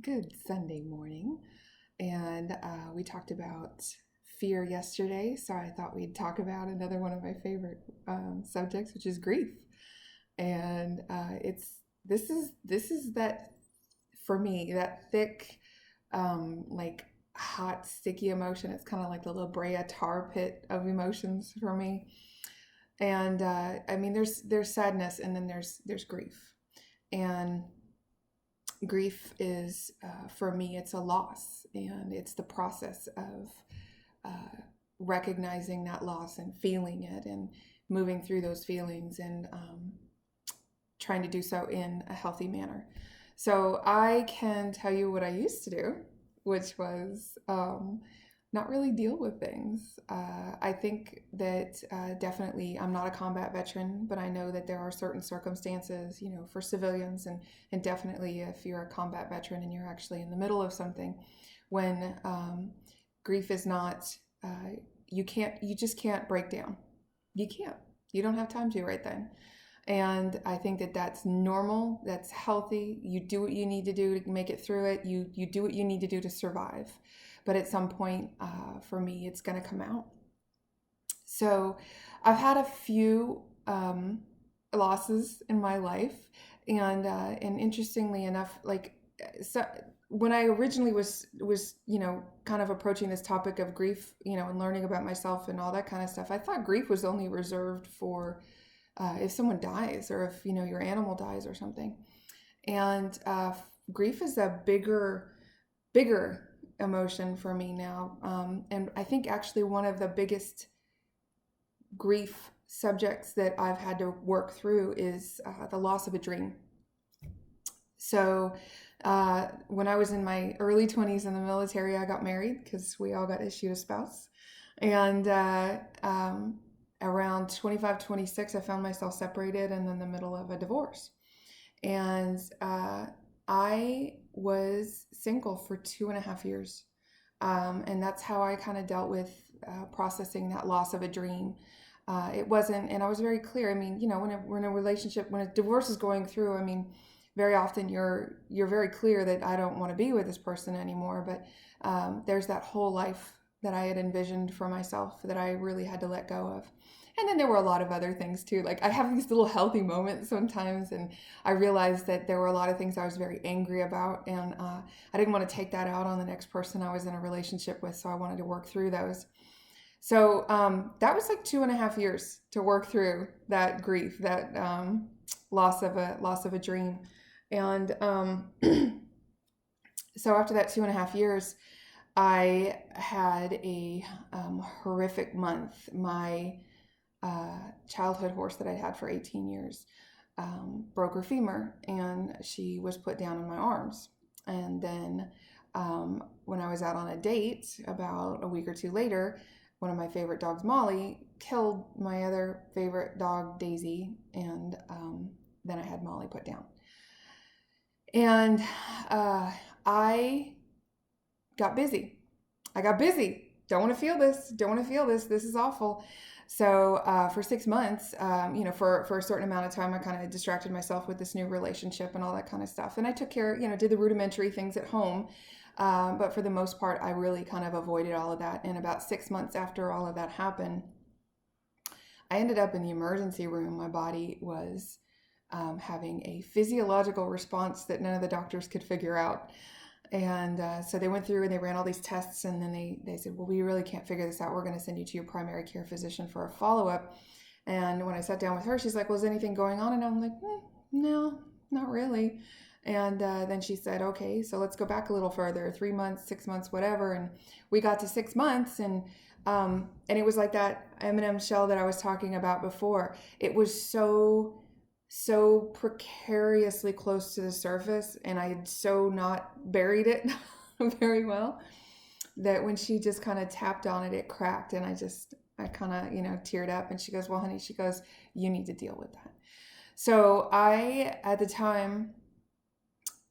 Good Sunday morning. And we talked about fear yesterday, so I thought we'd talk about another one of my favorite subjects, which is grief. And it's this is that for me that thick, like hot, sticky emotion. It's kind of like the LaBrea tar pit of emotions for me. And I mean, there's sadness, and then there's grief, and grief is for me it's a loss, and it's the process of recognizing that loss and feeling it and moving through those feelings, and trying to do so in a healthy manner. So I can tell you what I used to do, which was not really deal with things. I think that definitely I'm not a combat veteran, but I know that there are certain circumstances, for civilians, and definitely if you're a combat veteran and you're actually in the middle of something, when grief is not, you just can't break down. You can't. You don't have time to right then. And I think that that's normal, that's healthy. You do what you need to do to make it through it. You do what you need to do to survive. But at some point, for me, it's going to come out. So I've had a few losses in my life. And interestingly enough, so when I originally was kind of approaching this topic of grief, and learning about myself and all that kind of stuff, I thought grief was only reserved for if someone dies, or if your animal dies or something. And grief is a bigger emotion for me now. And I think actually one of the biggest grief subjects that I've had to work through is the loss of a dream. So when I was in my early 20s in the military, I got married because we all got issued a spouse. And around 25, 26, I found myself separated and in the middle of a divorce. And I was single for 2.5 years. And that's how I kind of dealt with processing that loss of a dream. It wasn't, and I was very clear. I mean, when a relationship, when a divorce is going through, I mean, very often you're very clear that I don't want to be with this person anymore. But there's that whole life that I had envisioned for myself that I really had to let go of. And then there were a lot of other things too. Like I have these little healthy moments sometimes, and I realized that there were a lot of things I was very angry about, and I didn't want to take that out on the next person I was in a relationship with, so I wanted to work through those. So that was like 2.5 years to work through that grief, that loss of a dream, and so after that 2.5 years, I had a horrific month. My childhood horse that I'd had for 18 years broke her femur, and she was put down in my arms. And then when I was out on a date about a week or two later, one of my favorite dogs, Molly, killed my other favorite dog, Daisy, and then I had Molly put down. And I got busy. Don't want to feel this. This is awful. So for 6 months, for a certain amount of time, I kind of distracted myself with this new relationship and all that kind of stuff. And I took care, did the rudimentary things at home. But for the most part, I really kind of avoided all of that. And about 6 months after all of that happened, I ended up in the emergency room. My body was having a physiological response that none of the doctors could figure out. And so they went through and they ran all these tests, and then they said, well, we really can't figure this out. We're going to send you to your primary care physician for a follow-up. And when I sat down with her, she's like, well, is anything going on? And I'm like, no, not really. And then she said, okay, so let's go back a little further, 3 months, 6 months, whatever. And we got to 6 months, and it was like that M&M shell that I was talking about before. It was so precariously close to the surface, and I had so not buried it very well, that when she just kind of tapped on it, it cracked, and I kind of, teared up. And she goes, well, honey, she goes, you need to deal with that. So I, at the time,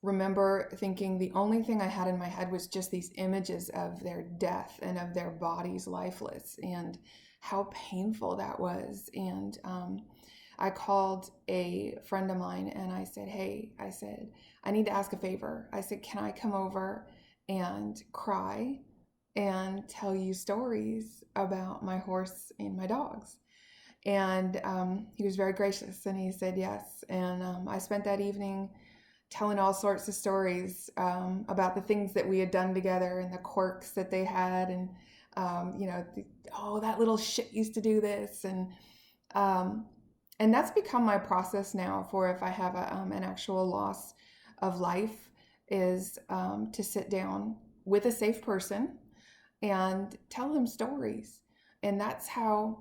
remember thinking the only thing I had in my head was just these images of their death and of their bodies lifeless, and how painful that was. And I called a friend of mine and I said, hey, I said, I need to ask a favor. I said, can I come over and cry and tell you stories about my horse and my dogs? And he was very gracious and he said yes. And I spent that evening telling all sorts of stories about the things that we had done together and the quirks that they had. And, oh, that little shit used to do this. Um, and that's become my process now for if I have an actual loss of life is to sit down with a safe person and tell them stories. And that's how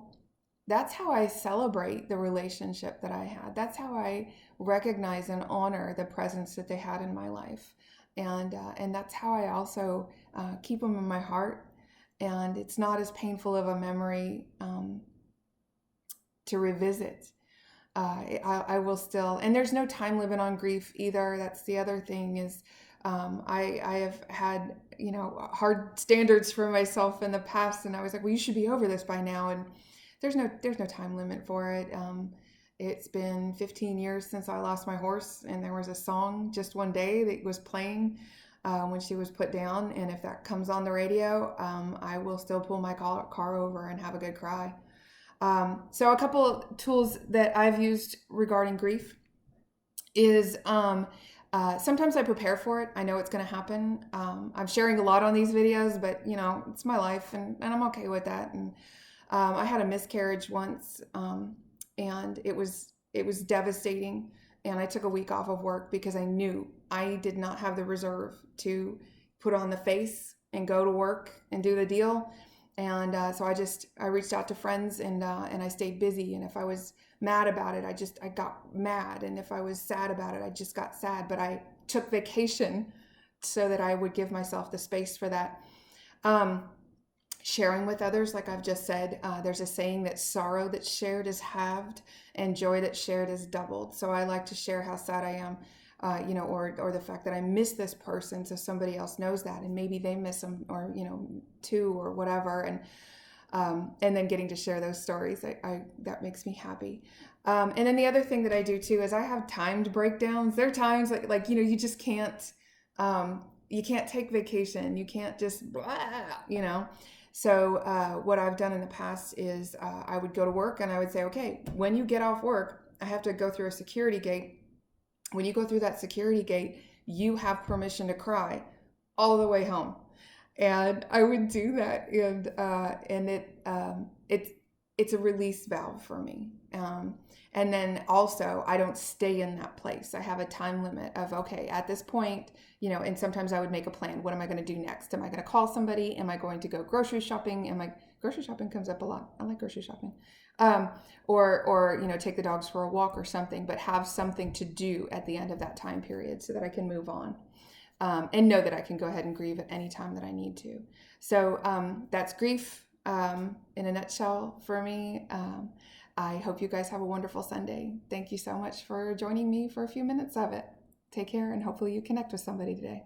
I celebrate the relationship that I had. That's how I recognize and honor the presence that they had in my life. And that's how I also keep them in my heart. And it's not as painful of a memory to revisit. I will still, and there's no time limit on grief either. That's the other thing is I have had, hard standards for myself in the past. And I was like, well, you should be over this by now. And there's no time limit for it. It's been 15 years since I lost my horse, and there was a song just one day that was playing when she was put down. And if that comes on the radio, I will still pull my car over and have a good cry. So a couple of tools that I've used regarding grief is sometimes I prepare for it. I know it's going to happen. I'm sharing a lot on these videos, but it's my life, and I'm okay with that. And I had a miscarriage once, and it was devastating. And I took a week off of work because I knew I did not have the reserve to put on the face and go to work and do the deal. And so I reached out to friends and I stayed busy. And if I was mad about it, I got mad. And if I was sad about it, I just got sad. But I took vacation so that I would give myself the space for that. Sharing with others, like I've just said, there's a saying that sorrow that's shared is halved and joy that's shared is doubled. So I like to share how sad I am, or the fact that I miss this person, so somebody else knows that, and maybe they miss them, or too, or whatever, and then getting to share those stories, that makes me happy. And then the other thing that I do too is I have timed breakdowns. There are times like you just can't, you can't take vacation, you can't just blah. So what I've done in the past is I would go to work and I would say, okay, when you get off work, I have to go through a security gate. When you go through that security gate, you have permission to cry all the way home. And I would do that, and it's a release valve for me. And then also, I don't stay in that place. I have a time limit of, okay, at this point, and sometimes I would make a plan. What am I going to do next? Am I going to call somebody? Am I going to go grocery shopping? Grocery shopping comes up a lot. I like grocery shopping. Or take the dogs for a walk or something, but have something to do at the end of that time period so that I can move on. And know that I can go ahead and grieve at any time that I need to. So that's grief in a nutshell for me. I hope you guys have a wonderful Sunday. Thank you so much for joining me for a few minutes of it. Take care, and hopefully you connect with somebody today.